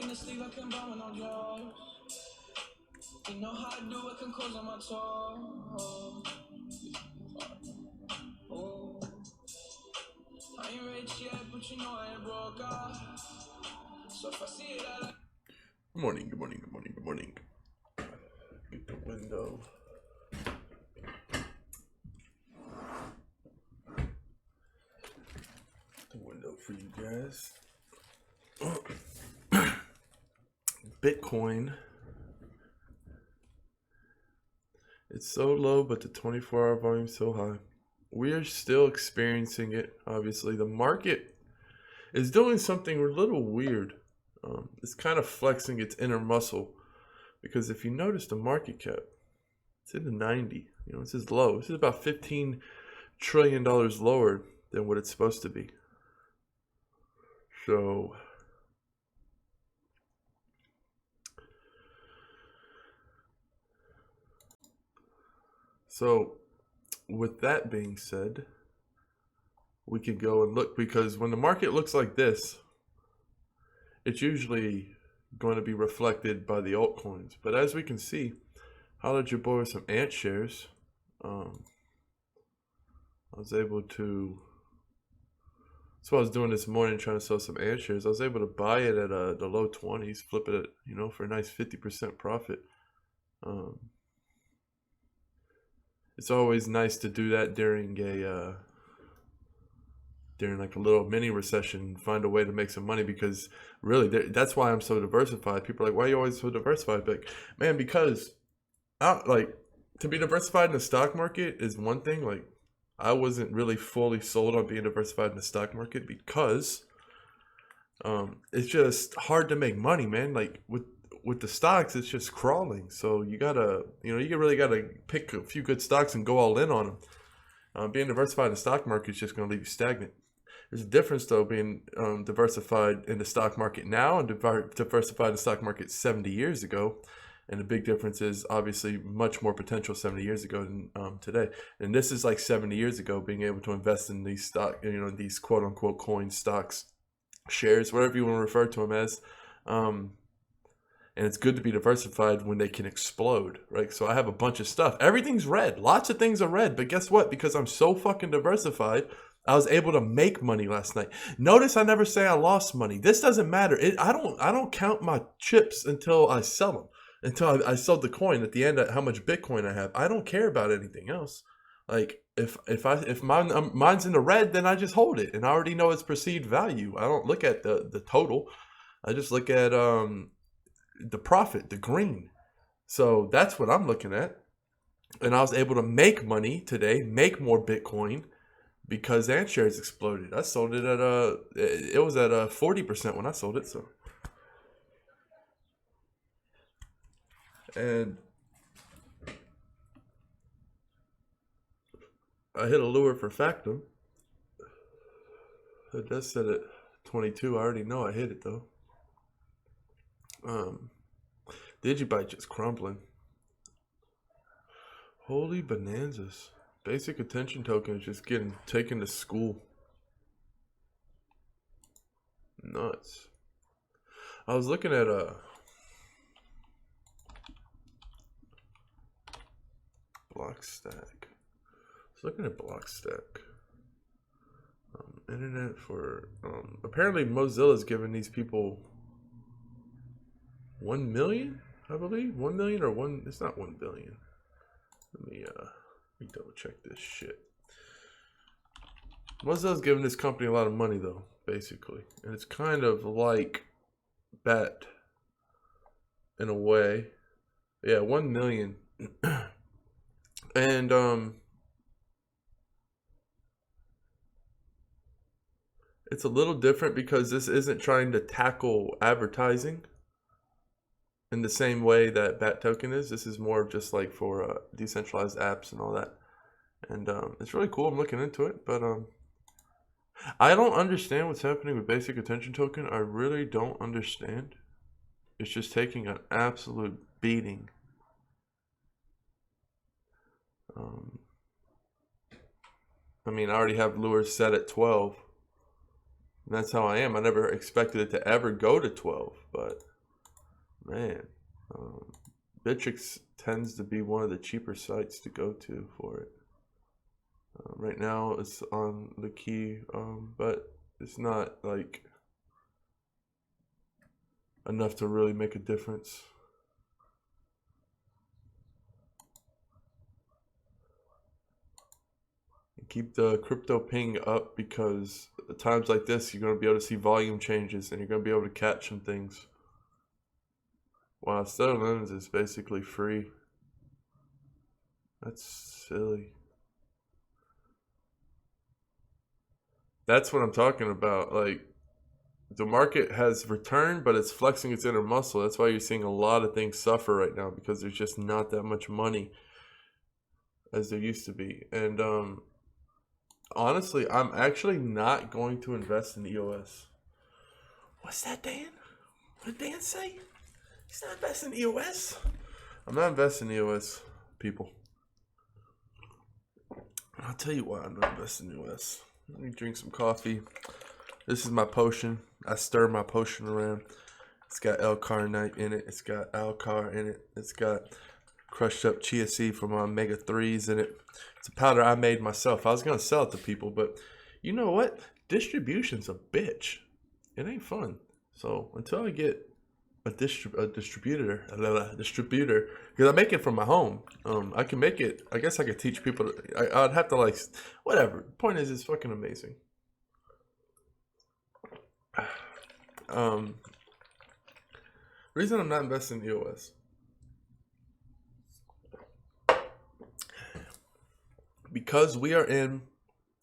in the sleep, I can buy no jaws. You know how I do it, can close on my toes. Oh, I ain't rich yet, but you know I ain't broke out. So if I see it, I like. Good morning, good morning, good morning, good morning. Get the window. The window for you guys. Bitcoin. It's so low, but the 24-hour volume is so high. We are still experiencing it, obviously. The market is doing something a little weird. It's kind of flexing its inner muscle. Because if you notice the market cap, it's in the 90. You know, this is low. This is about $15 trillion lower than what it's supposed to be. So with that being said, we could go and look, because when the market looks like this, it's usually going to be reflected by the altcoins. But as we can see, holla at your boy with some ant shares. I was able to, that's what I was doing this morning, trying to sell some ant shares. I was able to buy it at the low 20s, flip it at, you know, for a nice 50% profit. It's always nice to do that during like a little mini recession, find a way to make some money, because really that's why I'm so diversified. People are like, why are you always so diversified? But man, because like, to be diversified in the stock market is one thing. Like, I wasn't really fully sold on being diversified in the stock market because it's just hard to make money, man. Like with the stocks, it's just crawling. So you gotta, you really gotta pick a few good stocks and go all in on them. Being diversified in the stock market is just gonna leave you stagnant. There's a difference though, being diversified in the stock market now and diversified in the stock market 70 years ago. And the big difference is obviously much more potential 70 years ago than today. And this is like 70 years ago, being able to invest in these these quote unquote coin stocks, shares, whatever you want to refer to them as. And it's good to be diversified when they can explode, right? So I have a bunch of stuff. Everything's red. Lots of things are red. But guess what? Because I'm so fucking diversified, I was able to make money last night. Notice I never say I lost money. This doesn't matter. I don't count my chips until I sell them. Until I sold the coin at the end at how much Bitcoin I have. I don't care about anything else. Like if mine's in the red, then I just hold it, and I already know its perceived value. I don't look at the total. I just look at the profit, the green. So that's what I'm looking at. And I was able to make money today, make more Bitcoin, because ant shares exploded. I sold it at it was at 40% when I sold it. So, and I hit a lure for Factum. It does set at 22. I already know I hit it though. Digibyte just crumbling. Holy bonanzas. Basic attention token is just getting taken to school. Nuts. I was looking at Blockstack. I was looking at Blockstack. Internet for apparently Mozilla's giving these people 1 million, I believe. 1 million or one, it's not 1 billion. Let me double check this shit. Mozilla's giving this company a lot of money though, basically. And it's kind of like BAT in a way. Yeah, 1 million. And it's a little different because this isn't trying to tackle advertising in the same way that BAT token is. This is more of just like for decentralized apps and all that. And it's really cool. I'm looking into it, but I don't understand what's happening with basic attention token. I really don't understand. It's just taking an absolute beating. I mean, I already have lures set at 12. And that's how I am. I never expected it to ever go to 12, but man, Bittrex tends to be one of the cheaper sites to go to for it. Right now it's on the key, but it's not like enough to really make a difference. Keep the crypto ping up, because at times like this you're going to be able to see volume changes and you're going to be able to catch some things. Wow, settlements is basically free. That's silly. That's what I'm talking about. Like, the market has returned, but it's flexing its inner muscle. That's why you're seeing a lot of things suffer right now, because there's just not that much money as there used to be. And honestly, I'm actually not going to invest in EOS. What's that, Dan? What did Dan say? He's not investing in EOS? I'm not investing in EOS, people. I'll tell you why I'm not investing in EOS. Let me drink some coffee. This is my potion. I stir my potion around. It's got L-carnite in it. It's got Alcar in it. It's got crushed up chia seed from omega-3s in it. It's a powder I made myself. I was going to sell it to people, but you know what? Distribution's a bitch. It ain't fun. So until I get a distributor, because I make it from my home. I can make it. I guess I could teach people. I'd have to, like, whatever. Point is, it's fucking amazing. Reason I'm not investing in EOS, because we are in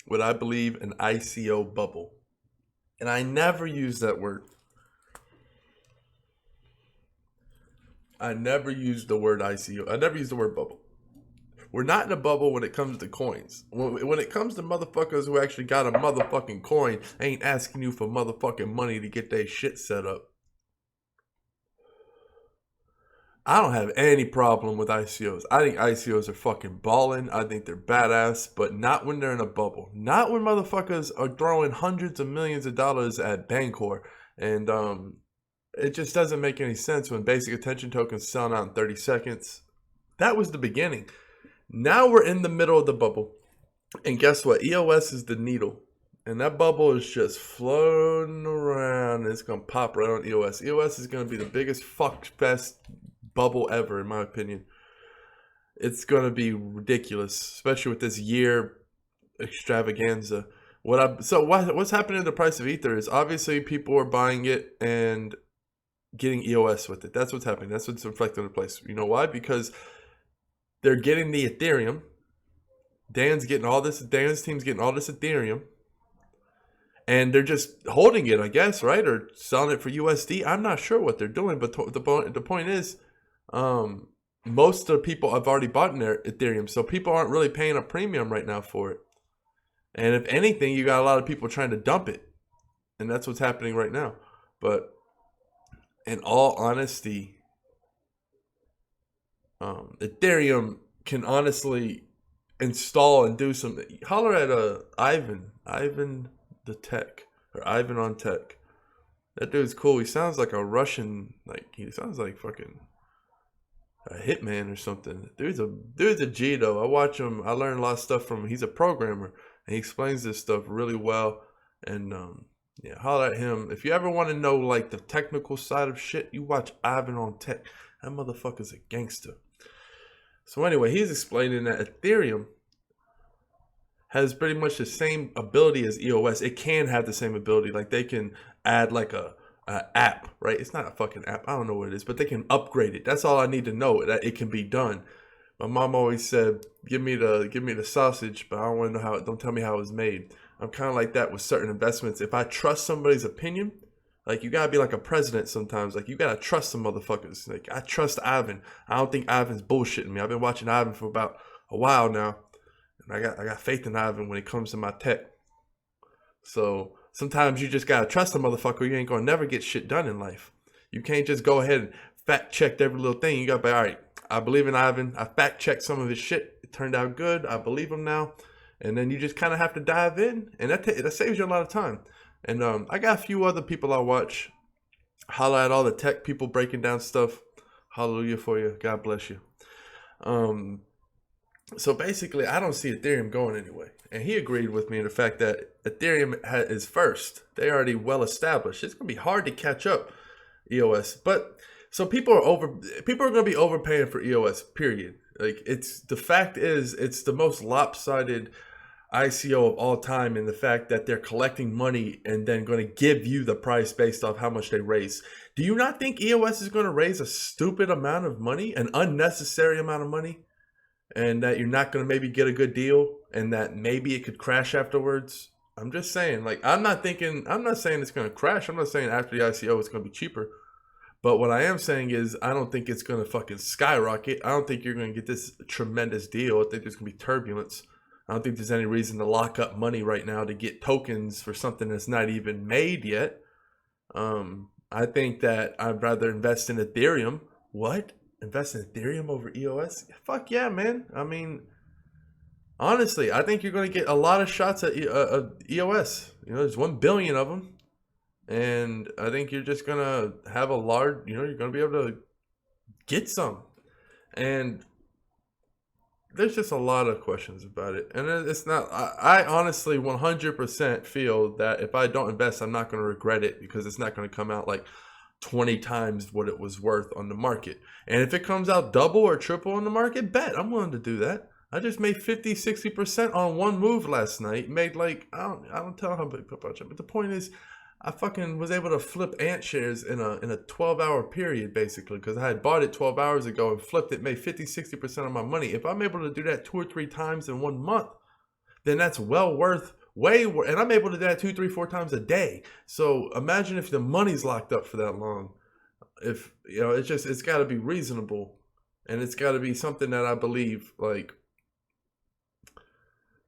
what I believe an ICO bubble, and I never use that word. I never use the word ICO. I never use the word bubble. We're not in a bubble when it comes to coins. When it comes to motherfuckers who actually got a motherfucking coin, ain't asking you for motherfucking money to get their shit set up. I don't have any problem with ICOs. I think ICOs are fucking ballin'. I think they're badass, but not when they're in a bubble. Not when motherfuckers are throwing hundreds of millions of dollars at Bancor. And it just doesn't make any sense when basic attention tokens selling out in 30 seconds. That was the beginning. Now we're in the middle of the bubble. And guess what? EOS is the needle. And that bubble is just floating around. And it's going to pop right on EOS. EOS is going to be the biggest fuck fest bubble ever, in my opinion. It's going to be ridiculous, especially with this year extravaganza. What's happening to the price of Ether is obviously people are buying it and getting EOS with it. That's what's happening. That's what's reflecting in the place. You know why? Because they're getting the Ethereum. Dan's team's getting all this Ethereum. And they're just holding it, I guess, right? Or selling it for USD. I'm not sure what they're doing, but the point is, most of the people have already bought in their Ethereum, so people aren't really paying a premium right now for it. And if anything, you got a lot of people trying to dump it, and that's what's happening right now. But in all honesty, Ethereum can honestly install and do some. Holler at Ivan the Tech, or Ivan on Tech. That dude's cool. He sounds like a Russian, like he sounds like fucking a hitman or something. Dude's a G though. I watch him. I learn a lot of stuff from him. He's a programmer and he explains this stuff really well. And yeah, holler at him. If you ever want to know like the technical side of shit, you watch Ivan on Tech. That motherfucker's a gangster. So anyway, he's explaining that Ethereum has pretty much the same ability as EOS. It can have the same ability. Like they can add like a app, right? It's not a fucking app. I don't know what it is, but they can upgrade it. That's all I need to know, that it can be done. My mom always said, give me the sausage, but I don't want to know how. Don't tell me how it was made. I'm kind of like that with certain investments. If I trust somebody's opinion, like you gotta be like a president sometimes. Like you gotta trust some motherfuckers. Like I trust Ivan. I don't think Ivan's bullshitting me. I've been watching Ivan for about a while now. I got faith in Ivan when it comes to my tech. So sometimes you just gotta trust a motherfucker. You ain't gonna never get shit done in life. You can't just go ahead and fact check every little thing. You gotta be, all right, I believe in Ivan. I fact checked some of his shit. It turned out good. I believe him now. And then you just kind of have to dive in. And that saves you a lot of time. And I got a few other people I watch. Highlight all the tech people breaking down stuff. Hallelujah for you. God bless you. So basically, I don't see Ethereum going anyway. And he agreed with me in the fact that Ethereum is first. They're already well established. It's going to be hard to catch up EOS. But so people are going to be overpaying for EOS, period. Like the fact is it's the most lopsided ICO of all time in the fact that they're collecting money and then going to give you the price based off how much they raise. Do you not think EOS is going to raise a stupid amount of money, an unnecessary amount of money, and that you're not going to maybe get a good deal and that maybe it could crash afterwards? I'm just saying, like, I'm not saying it's going to crash. I'm not saying after the ICO it's going to be cheaper. But what I am saying is I don't think it's going to fucking skyrocket. I don't think you're going to get this tremendous deal. I think there's going to be turbulence. I don't think there's any reason to lock up money right now to get tokens for something that's not even made yet. I think that I'd rather invest in Ethereum. What? Invest in Ethereum over EOS? Fuck yeah, man. I mean, honestly, I think you're going to get a lot of shots at EOS. There's 1 billion of them. And I think you're just going to have a large, you're going to be able to get some. And there's just a lot of questions about it. And it's not, I honestly 100% feel that if I don't invest, I'm not going to regret it because it's not going to come out like 20 times what it was worth on the market. And if it comes out double or triple on the market, bet I'm willing to do that. I just made 50-60% on one move last night. Made like, I don't tell how big, but the point is, I fucking was able to flip ant shares in a 12-hour period, basically, because I had bought it 12 hours ago and flipped it, made 50-60% of my money. If I'm able to do that 2 or 3 times in 1 month, then that's well worth, and I'm able to do that 2, 3, 4 times a day. So imagine if the money's locked up for that long. If, it's got to be reasonable, and it's got to be something that I believe, like,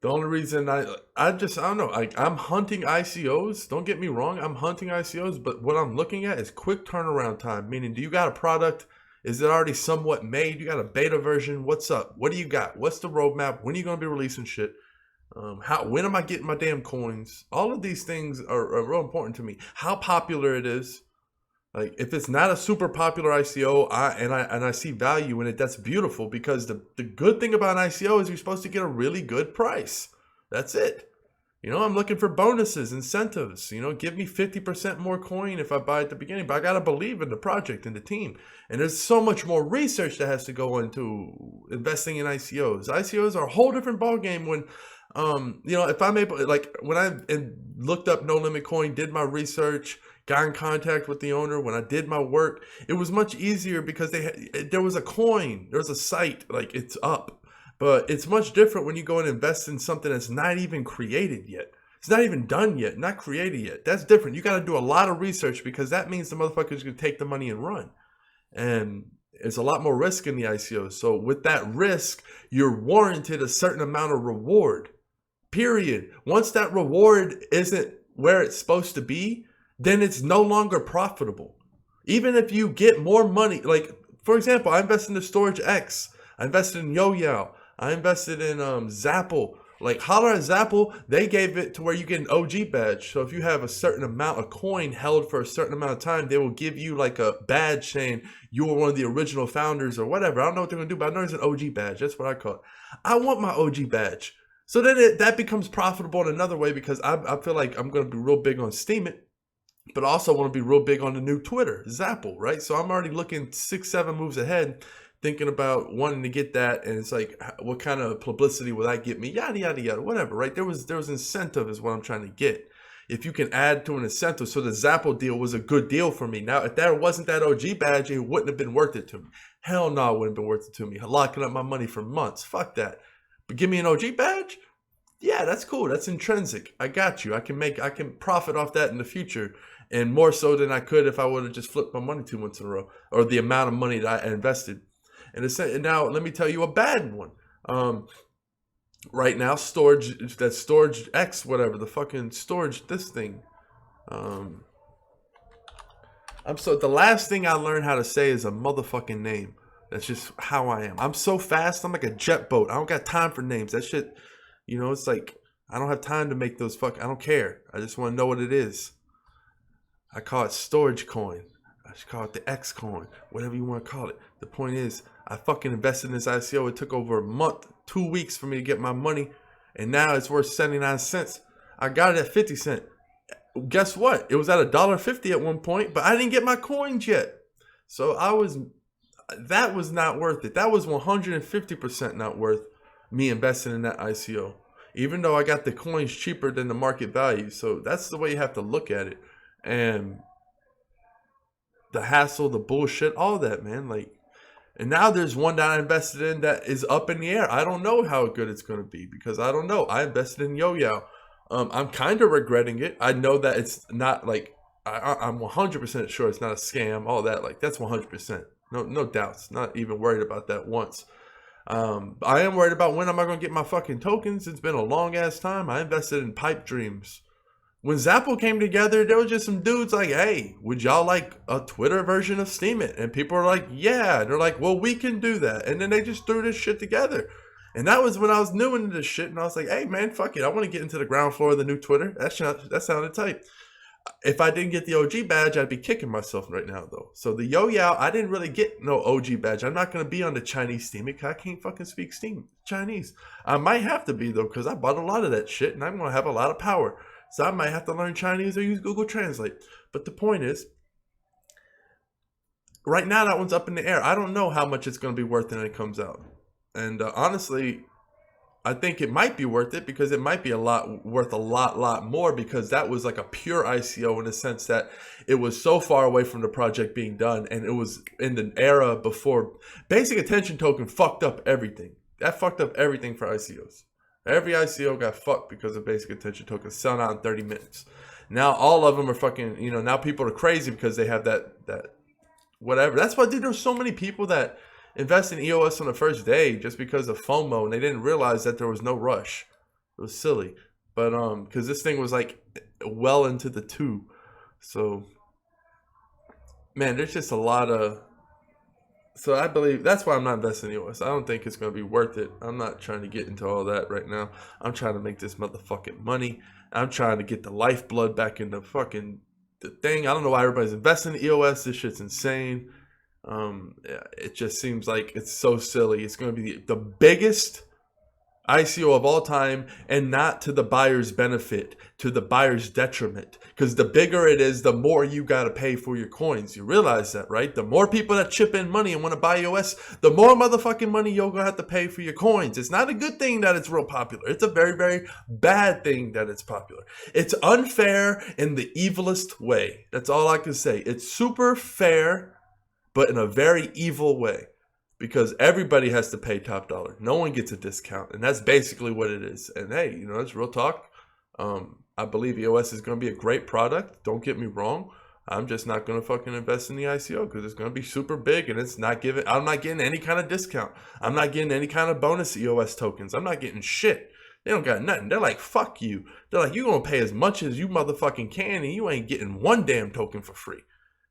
the only reason I don't know, like, I'm hunting ICOs. Don't get me wrong, I'm hunting ICOs, but what I'm looking at is quick turnaround time. Meaning, do you got a product? Is it already somewhat made? You got a beta version? What's up? What do you got? What's the roadmap? When are you going to be releasing shit? When am I getting my damn coins? All of these things are real important to me. How popular it is. Like, if it's not a super popular ICO, I see value in it, that's beautiful, because the good thing about an ICO is you're supposed to get a really good price. That's it. I'm looking for bonuses, incentives. Give me 50% more coin if I buy at the beginning. But I got to believe in the project and the team. And there's so much more research that has to go into investing in ICOs. ICOs are a whole different ballgame when, if I'm able, like, when I looked up No Limit Coin, did my research, got in contact with the owner, when I did my work, it was much easier because there was a coin, there was a site, like, it's up. But it's much different when you go and invest in something that's not even created yet. It's not even done yet, not created yet. That's different. You got to do a lot of research because that means the motherfucker's going to take the money and run. And it's a lot more risk in the ICOs. So with that risk, you're warranted a certain amount of reward, period. Once that reward isn't where it's supposed to be, then it's no longer profitable. Even if you get more money, like, for example, I invested in Storage X, I invested in Yo-Yo, I invested in Zapple. Like, holler at Zapple, they gave it to where you get an OG badge. So if you have a certain amount of coin held for a certain amount of time, they will give you like a badge saying you were one of the original founders or whatever. I don't know what they're gonna do, but I know it's an OG badge. That's what I call it. I want my OG badge. So then that becomes profitable in another way, because I feel like I'm gonna be real big on Steam It, but also want to be real big on the new Twitter, Zapple, right? So I'm already looking 6-7 moves ahead, thinking about wanting to get that. And it's like, what kind of publicity will that get me? Yada, yada, yada, whatever, right? There was incentive is what I'm trying to get. If you can add to an incentive. So the Zapple deal was a good deal for me. Now, if there wasn't that OG badge, it wouldn't have been worth it to me. Hell no, it wouldn't have been worth it to me. Locking up my money for months. Fuck that. But give me an OG badge? Yeah, that's cool. That's intrinsic. I got you. I can profit off that in the future. And more so than I could if I would have just flipped my money 2 months in a row, or the amount of money that I invested. And now let me tell you a bad one. Right now, Storage X, whatever, the fucking storage, this thing. The last thing I learned how to say is a motherfucking name. That's just how I am. I'm so fast. I'm like a jet boat. I don't got time for names. That shit, it's like, I don't have time to make those I don't care. I just want to know what it is. I call it storage coin. I should call it the X coin, whatever you want to call it. The point is, I fucking invested in this ICO. It took over a month, 2 weeks for me to get my money. And now it's worth 79 cents. I got it at 50 cents. Guess what? It was at $1.50 at one point, but I didn't get my coins yet. So that was not worth it. That was 150% not worth me investing in that ICO. Even though I got the coins cheaper than the market value. So that's the way you have to look at it. And the hassle, the bullshit, all that, man. Like, and now there's one that I invested in that is up in the air. I don't know how good it's going to be because I don't know. I invested in Yo-Yo. I'm kind of regretting it. I know that it's not like, I'm 100% sure it's not a scam. All that, like, that's 100%. No doubts. Not even worried about that once. I am worried about when am I going to get my fucking tokens. It's been a long ass time. I invested in Pipe Dreams. When Zapple came together, there was just some dudes like, hey, would y'all like a Twitter version of Steam It? And people are like, yeah. And they're like, well, we can do that. And then they just threw this shit together. And that was when I was new into this shit. And I was like, hey, man, fuck it. I want to get into the ground floor of the new Twitter. That sounded tight. If I didn't get the OG badge, I'd be kicking myself right now, though. So the Yo-Yo, I didn't really get no OG badge. I'm not going to be on the Chinese Steam It because I can't fucking speak Chinese. I might have to be, though, because I bought a lot of that shit. And I'm going to have a lot of power. So I might have to learn Chinese or use Google Translate. But the point is, right now that one's up in the air. I don't know how much it's going to be worth when it comes out. And honestly, I think it might be worth it because it might be worth a lot more because that was like a pure ICO in the sense that it was so far away from the project being done. And it was in the era before Basic Attention Token fucked up everything. That fucked up everything for ICOs. Every ICO got fucked because of Basic Attention Tokens selling out in 30 minutes. Now all of them are fucking, now people are crazy because they have that whatever. That's why, dude, there's so many people that invest in EOS on the first day just because of FOMO and they didn't realize that there was no rush. It was silly. But because this thing was like well into the 2. So man, there's just a lot of. So I believe that's why I'm not investing in EOS. I don't think it's going to be worth it. I'm not trying to get into all that right now. I'm trying to make this motherfucking money. I'm trying to get the lifeblood back in the thing. I don't know why everybody's investing in EOS. This shit's insane. It just seems like it's so silly. It's going to be the biggest ICO of all time, and not to the buyer's benefit, to the buyer's detriment. Because the bigger it is, the more you got to pay for your coins. You realize that, right? The more people that chip in money and want to buy EOS, the more motherfucking money you're going to have to pay for your coins. It's not a good thing that it's real popular. It's a very, very bad thing that it's popular. It's unfair in the evilest way. That's all I can say. It's super fair, but in a very evil way. Because everybody has to pay top dollar. No one gets a discount. And that's basically what it is. And hey, it's real talk. I believe EOS is going to be a great product. Don't get me wrong. I'm just not going to fucking invest in the ICO because it's going to be super big and it's not I'm not getting any kind of discount. I'm not getting any kind of bonus EOS tokens. I'm not getting shit. They don't got nothing. They're like, fuck you. They're like, you're going to pay as much as you motherfucking can and you ain't getting one damn token for free.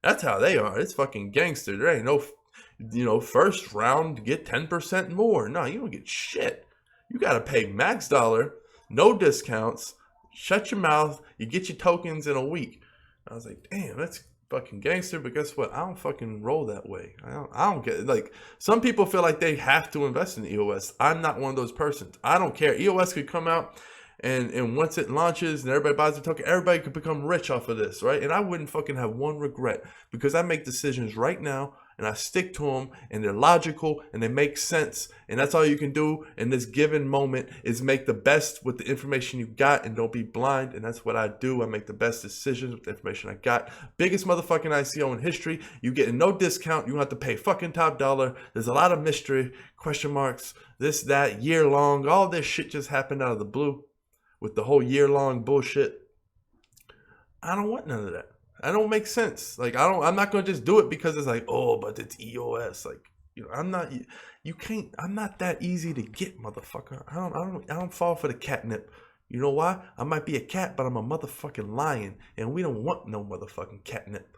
That's how they are. It's fucking gangster. There ain't no first round get 10% more. No, you don't get shit. You got to pay max dollar, no discounts, shut your mouth. You get your tokens in a week. I was like, damn, that's fucking gangster. But guess what? I don't fucking roll that way. I don't get it. Like, some people feel like they have to invest in EOS. I'm not one of those persons. I don't care. EOS could come out and once it launches and everybody buys the token, everybody could become rich off of this, right? And I wouldn't fucking have one regret because I make decisions right now and I stick to them and they're logical and they make sense. And that's all you can do in this given moment is make the best with the information you got and don't be blind. And that's what I do. I make the best decisions with the information I got. Biggest motherfucking ICO in history. You get no discount. You don't have to pay fucking top dollar. There's a lot of mystery, question marks, this, that, year long. All this shit just happened out of the blue with the whole year long bullshit. I don't want none of that. I don't make sense. Like, I'm not going to just do it because it's like, oh, but it's EOS. Like, I'm not that easy to get, motherfucker. I don't fall for the catnip. You know why? I might be a cat, but I'm a motherfucking lion. And we don't want no motherfucking catnip.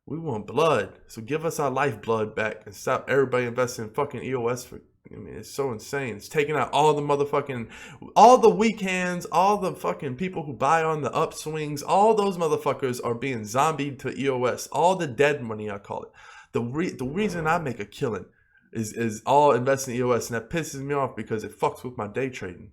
We want blood. So give us our lifeblood back and stop everybody investing in fucking EOS for I mean, it's so insane. It's taking out all the weak hands, all the fucking people who buy on the upswings. All those motherfuckers are being zombied to EOS. All the dead money, I call it. The reason I make a killing is all invest in EOS, and that pisses me off because it fucks with my day trading.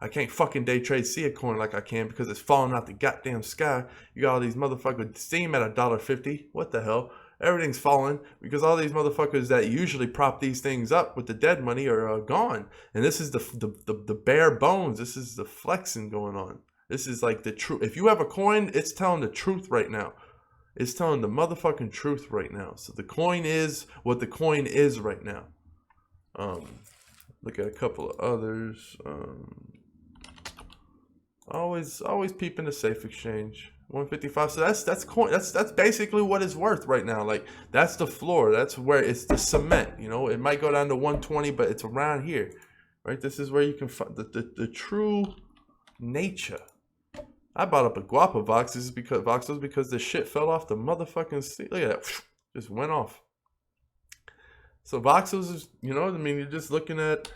I can't fucking day trade see a coin like I can because it's falling out the goddamn sky. You got all these motherfuckers Steam at $1.50. What the hell? Everything's falling because all these motherfuckers that usually prop these things up with the dead money are gone. And this is the bare bones. This is the flexing going on. This is like the truth. If you have a coin, it's telling the truth right now. It's telling the motherfucking truth right now. So the coin is what the coin is right now. Look at a couple of others. Always peeping the safe exchange. 155. So that's coin. That's basically what it's worth right now. Like that's the floor. That's where it's the cement. You know, it might go down to 120, but it's around here, right? This is where you can find the true nature. I bought up a guapa voxels because the shit fell off the motherfucking seat. Look at that, just went off. So voxels is, you know, I mean, you're just looking at.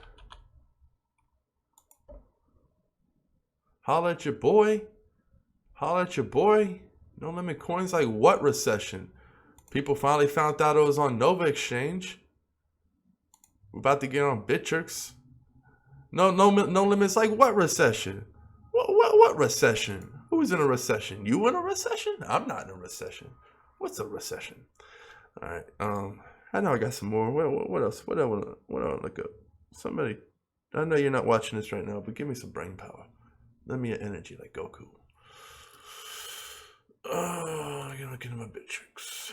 Holla at your boy. Holla at your boy. No limit coins like what recession? People finally found out it was on Nova Exchange. We're about to get on Bittrex. No limits like what recession? What recession? Who's in a recession? You in a recession? I'm not in a recession. What's a recession? All right. I know I got some more. What else? What else? What else? Look up. Somebody. I know you're not watching this right now, but give me some brain power. Let me an energy like Goku. I gotta look into my Bittrex.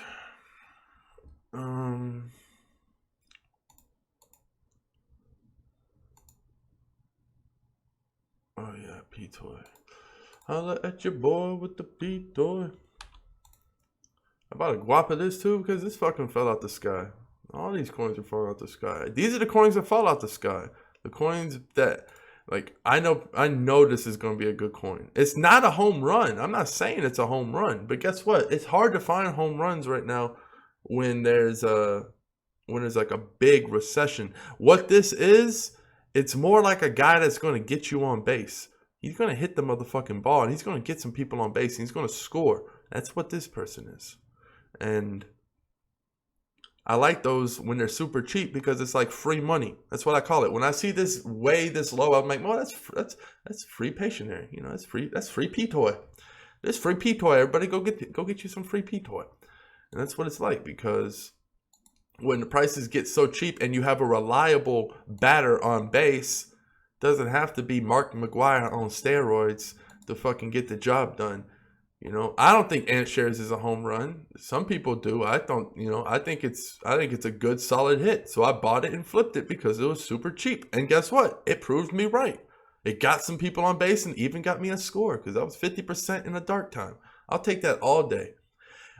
Oh yeah, P-Toy. Holla at your boy with the P-Toy. I bought a guap of this too because this fucking fell out the sky. All these coins are falling out the sky. These are the coins that fall out the sky. The coins that, like, I know this is going to be a good coin. It's not a home run. I'm not saying it's a home run, but guess what? It's hard to find home runs right now when there's like a big recession. What this is, it's more like a guy that's going to get you on base. He's going to hit the motherfucking ball and he's going to get some people on base and he's going to score. That's what this person is. And I like those when they're super cheap because it's like free money. That's what I call it. When I see this way this low, I'm like, well, that's free patientary. You know, that's free P-Toy. There's free P-Toy. Everybody go get you some free P-Toy. And that's what it's like because when the prices get so cheap and you have a reliable batter on base, doesn't have to be Mark McGwire on steroids to fucking get the job done. You know, I don't think Ant Shares is a home run. Some people do. I don't, you know, I think it's a good solid hit. So I bought it and flipped it because it was super cheap. And guess what? It proved me right. It got some people on base and even got me a score because I was 50% in a dark time. I'll take that all day.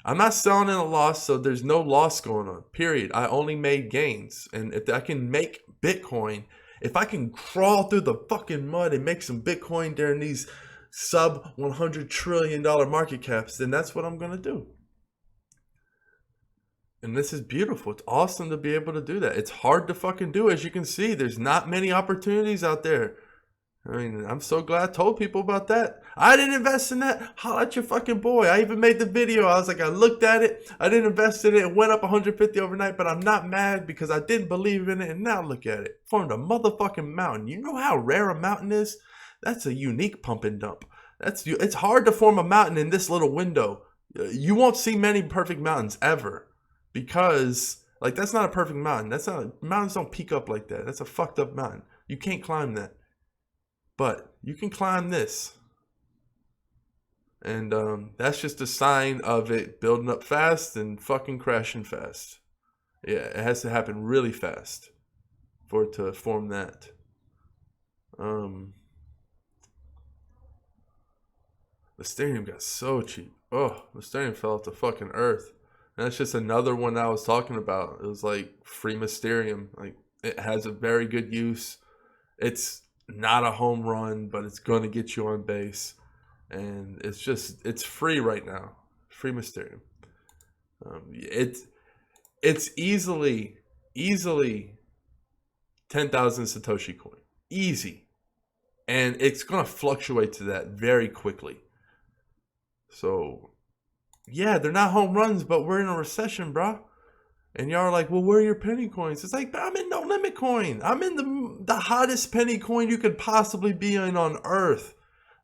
I'm not selling in a loss, so there's no loss going on, period. I only made gains. And if I can make Bitcoin, if I can crawl through the fucking mud and make some Bitcoin during these sub $100 trillion market caps, then that's what I'm going to do. And this is beautiful. It's awesome to be able to do that. It's hard to fucking do. As you can see, there's not many opportunities out there. I mean, I'm so glad I told people about that. I didn't invest in that. Holla at your fucking boy. I even made the video. I was like, I looked at it. I didn't invest in it. It went up 150 overnight, but I'm not mad because I didn't believe in it. And now look at it. Formed a motherfucking mountain. You know how rare a mountain is? That's a unique pump and dump. It's hard to form a mountain in this little window. You won't see many perfect mountains ever because, like, that's not a perfect mountain. Mountains don't peak up like that. That's a fucked up mountain. You can't climb that. But you can climb this. And that's just a sign of it building up fast and fucking crashing fast. Yeah, it has to happen really fast for it to form that. Mysterium got so cheap. Oh, Mysterium fell off the fucking earth. And that's just another one I was talking about. It was like free Mysterium. Like, it has a very good use. It's not a home run, but it's going to get you on base. And it's free right now. Free Mysterium. It's easily 10,000 Satoshi coin. Easy. And it's going to fluctuate to that very quickly. So, yeah, they're not home runs, but we're in a recession, bro. And y'all are like, well, where are your penny coins? It's like, I'm in no limit coin. I'm in the hottest penny coin you could possibly be in on earth.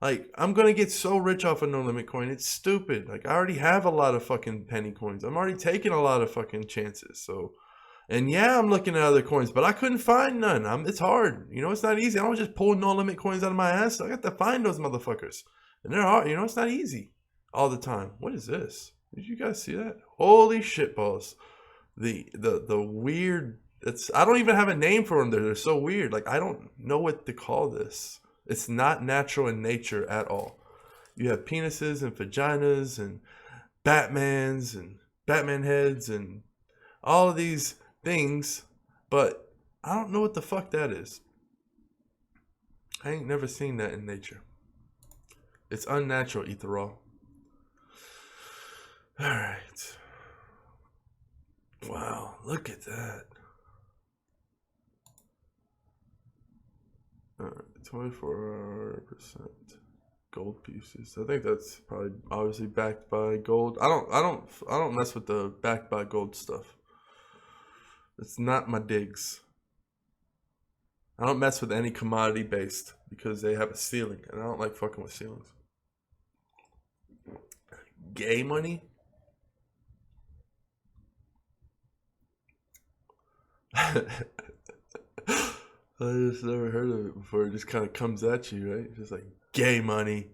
Like, I'm going to get so rich off of no limit coin. It's stupid. Like, I already have a lot of fucking penny coins. I'm already taking a lot of fucking chances. So, and yeah, I'm looking at other coins, but I couldn't find none. It's hard. You know, it's not easy. I don't just pull no limit coins out of my ass. I got to find those motherfuckers. And they're hard. You know, it's not easy all the time. What is this? Did you guys see that? Holy shit balls. The weird, I don't even have a name for them. They're so weird. Like, I don't know what to call this. It's not natural in nature at all. You have penises and vaginas and Batmans and Batman heads and all of these things, but I don't know what the fuck that is. I ain't never seen that in nature. It's unnatural, Etherol. Alright. Wow, look at that. 24% gold pieces. I think that's probably obviously backed by gold. I don't mess with the backed by gold stuff. It's not my digs. I don't mess with any commodity based because they have a ceiling, and I don't like fucking with ceilings. Gay money? I just never heard of it before. It just kind of comes at you, right? It's just like, gay money.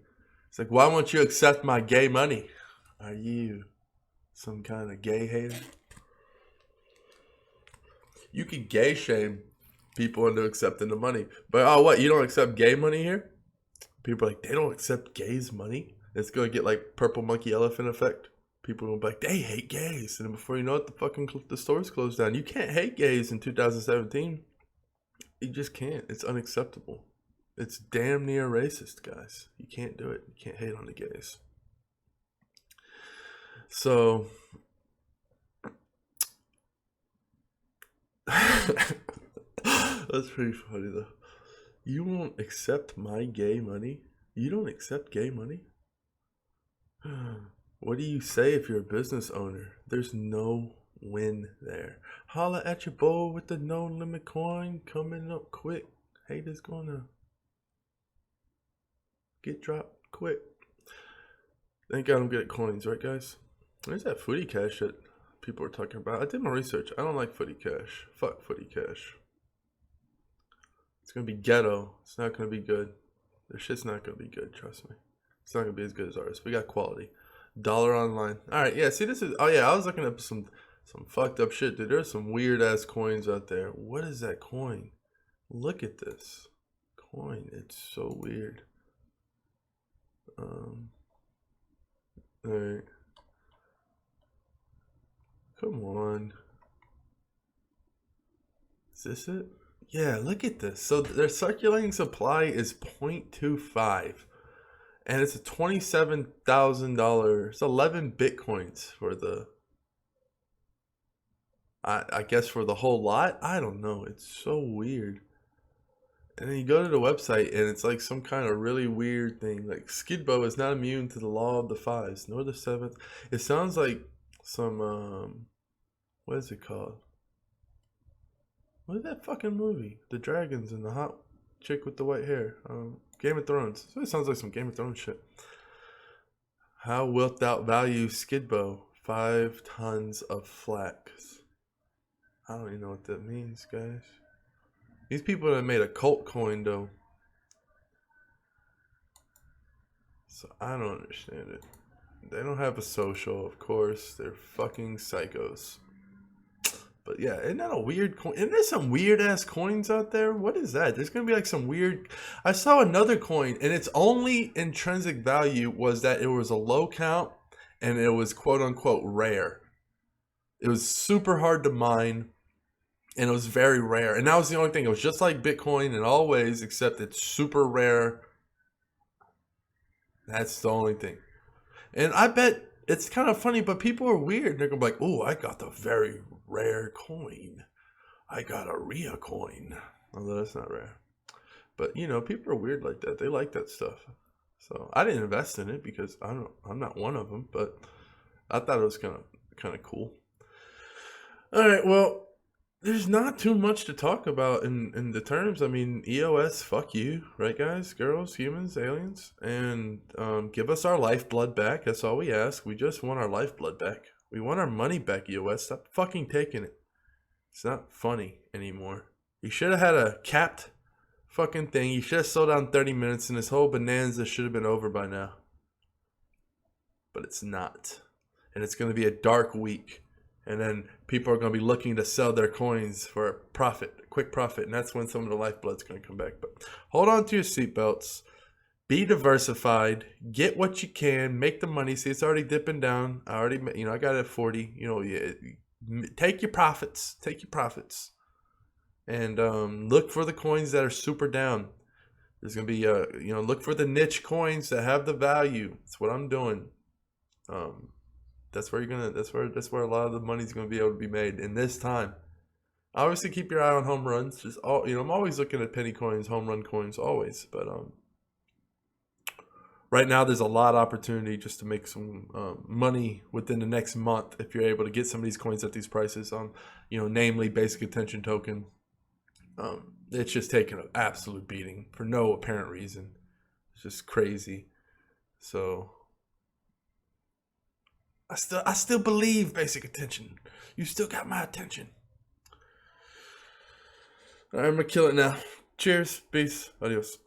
It's like, why won't you accept my gay money? Are you some kind of gay hater? You could gay shame people into accepting the money. But, oh, what? You don't accept gay money here? People are like, they don't accept gays' money? It's going to get like purple monkey elephant effect. People will be like, they hate gays. And before you know it, the stores closed down. You can't hate gays in 2017. You just can't. It's unacceptable. It's damn near racist, guys. You can't do it. You can't hate on the gays. So, that's pretty funny, though. You won't accept my gay money? You don't accept gay money? What do you say if you're a business owner? There's no win there. Holla at your boy with the no limit coin coming up quick. Haters gonna get dropped quick. Thank God I'm good at coins, right, guys? There's that footy cash that people are talking about. I did my research. I don't like footy cash. Fuck footy cash. It's gonna be ghetto. It's not gonna be good. Their shit's not gonna be good, trust me. It's not gonna be as good as ours. We got quality. Dollar online. Alright, yeah, see this is, oh yeah, I was looking up some fucked up shit, dude. There's some weird ass coins out there. What is that coin? Look at this coin. It's so weird. Alright. Come on. Is this it? Yeah, look at this. So their circulating supply is 0.25. And it's a $27,000. It's 11 Bitcoins for the, I guess for the whole lot. I don't know. It's so weird. And then you go to the website and it's like some kind of really weird thing. Like Skidbo is not immune to the law of the fives, nor the seventh. It sounds like some, what is it called? What is that fucking movie? The dragons and the hot chick with the white hair. Game of Thrones. So it sounds like some Game of Thrones shit. How wilt thou value Skidbo? 5 tons of flax. I don't even know what that means, guys. These people have made a cult coin, though. So I don't understand it. They don't have a social, of course. They're fucking psychos. But yeah, isn't that a weird coin? Isn't there some weird ass coins out there? What is that? There's gonna be like some weird. I saw another coin, and its only intrinsic value was that it was a low count, and it was quote unquote rare. It was super hard to mine, and it was very rare. And that was the only thing. It was just like Bitcoin in all ways, except it's super rare. That's the only thing. And I bet it's kind of funny, but people are weird. They're gonna be like, "Oh, I got the very rare coin. I got a Rhea coin. Although that's not rare. But you know, people are weird like that. They like that stuff. So I didn't invest in it because I'm not one of them. But I thought it was kind of cool. All right, well, there's not too much to talk about in the terms. I mean, EOS, fuck you, right, guys, girls, humans, aliens, and give us our lifeblood back. That's all we ask. We just want our lifeblood back. We want our money back, EOS. Stop fucking taking it. It's not funny anymore. You should have had a capped fucking thing. You should have slowed down 30 minutes, and this whole bonanza should have been over by now. But it's not, and it's going to be a dark week. And then people are going to be looking to sell their coins for a profit, a quick profit. And that's when some of the lifeblood's going to come back. But hold on to your seatbelts. Be diversified. Get what you can. Make the money. See, it's already dipping down. I got it at 40. Take your profits. Take your profits. And look for the coins that are super down. There's going to be, look for the niche coins that have the value. That's what I'm doing. That's where that's where a lot of the money's going to be able to be made in this time. Obviously, keep your eye on home runs. I'm always looking at penny coins, home run coins, always. But right now, there's a lot of opportunity just to make some money within the next month if you're able to get some of these coins at these prices. Namely basic attention token. It's just taking an absolute beating for no apparent reason. It's just crazy. So I still believe basic attention. You still got my attention. All right, I'm gonna kill it now. Cheers, peace, adios.